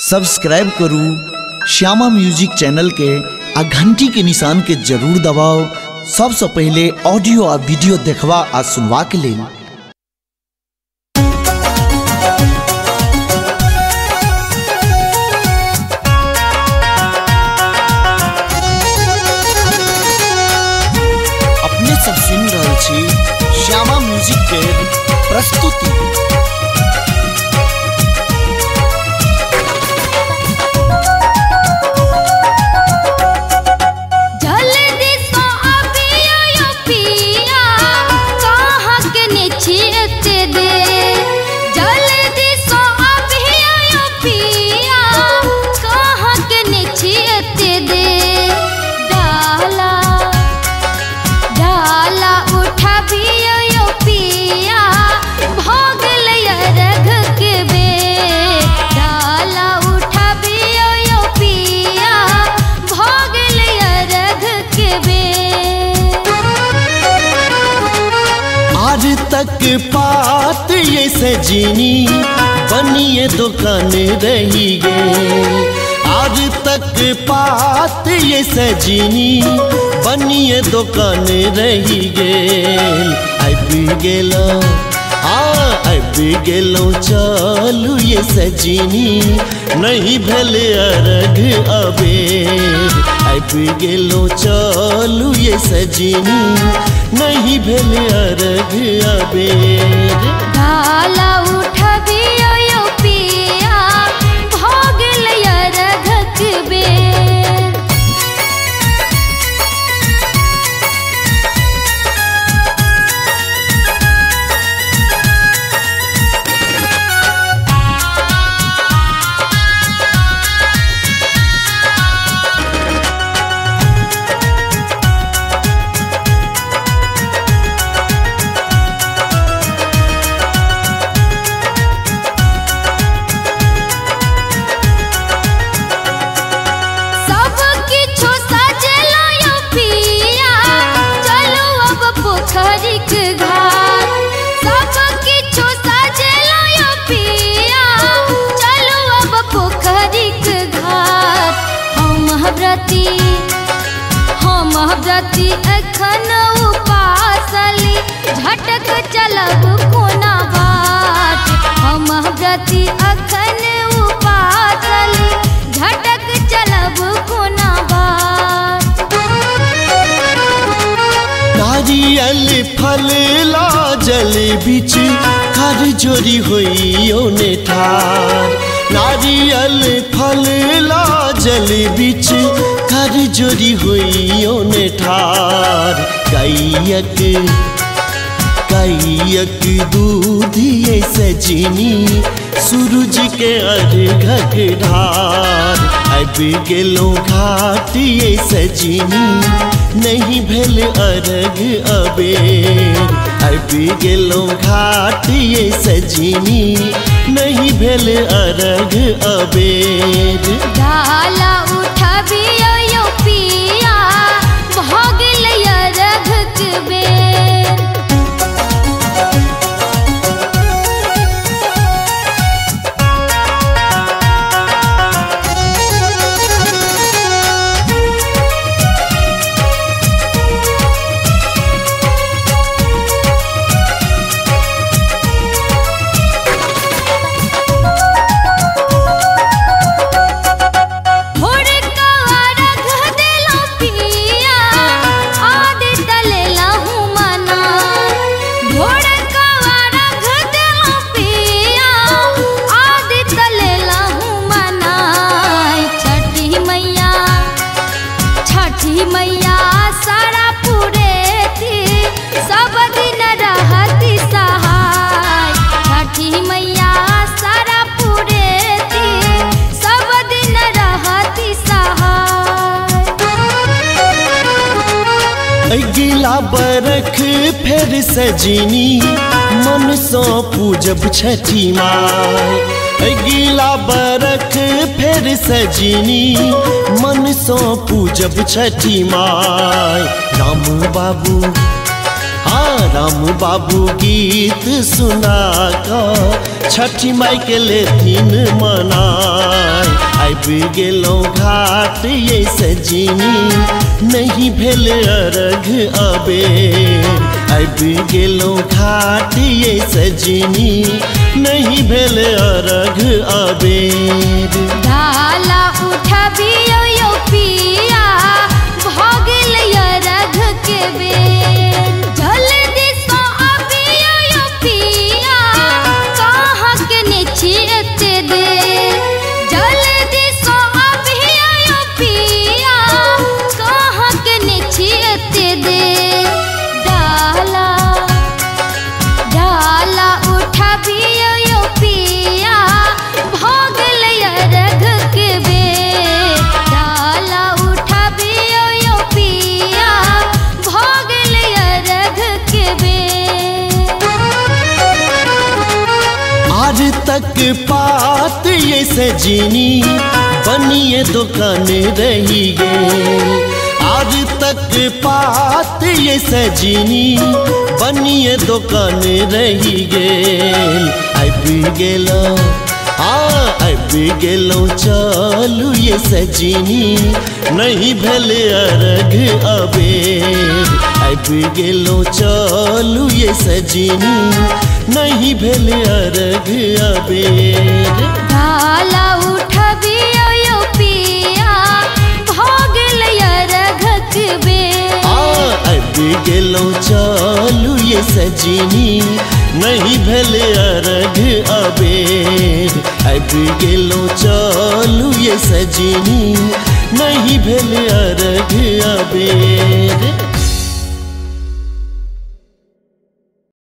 Subscribe करू Shyama music channel के आ घंटी के निशान के जरूर दबाओ सबसे पहले ऑडियो आ वीडियो देखवा आ सुनवा के लिए। अपने सब सुन रहे छी श्यामा म्यूजिक के प्रस्तुति। तक पात ये सजीनी बनिए दुकान रही गे। आज तक पात ये सजीनी बनिए दुकान रही गे। अब गेलो चलू ये सजीनी नहीं भले अर्घ अबेर। अब गेलो चलू ये सजीनी नहीं भले अर्घ अबेर। डाला उठबियो यो पिया भोगल अर्घ के बेर। व्रती अखन उपासली झटक चलब कोना बाट। हम व्रती अखन उपासली झटक चलब कोना बाट। नारियल फल लाजल बिच कर जोरी होइयो ने ठार। नारियल फल लाजल बिच कर जोरी होइयो ने ठार। गायक दूध ये सजीनी सूरज के अर्घ ढार। अब गेलो घाट ये सजीनी नहीं भेल अर्घ अबेर। अब गेलो घाट ये सजीनी नहीं भेल अर्घ अबेर। डाला उठबियो यो पिया भोगल अर्घ के बेर। मैया सारा पूरे थी सब दिन रहती सहाय। छठी मैया सारा पूरे थी सब दिन रहती सहाय। अगिला बरख फिर सजीनी मन सो पूजब छठी माय। अगिला बरख फिर सजीनी मन सो पूजब छठी माय। राम बाबू गीत सुना का छठी माई के लेथिन मनाय। आबि गेलौं घाट ये सजनी नहीं भेल अर्घ अबेर आबि गेलौं घाट ये सजनी नहीं भेल अर्घ अबेर डाला उठबियो यो पिया भऽ गेल अर्घ के बेर जल्दी सँ अबियो यो पिया कहाँ के नेछि एते देर जल्दी सँ अबियो यो पिया कहाँ के नेछि एते देर डाला डाला उठबियो यो पिया भऽ गेल अर्घ के बेर डाला उठबियो यो पिया भऽ गेल अर्घ के बेर आज तक पात ये सजनी बनिए दुकान रही गए आज तक पात ये सजनी बनिए दुकान रही गेल आबि गेलौं आबि गेलौं चलू ये सजनी नहीं भेल अर्घ अबेर आबि गेलौं चलू ये सजनी नहीं भेल अर्घ अबेर डाला उठबियो यो पिया भऽ गेल अर्घ के बेर आबि गेलौं चलू ये सजनी नहीं भेल अर्घ अबेर आबि गेलौं चलू ये सजनी नहीं भेल अर्घ अबेर।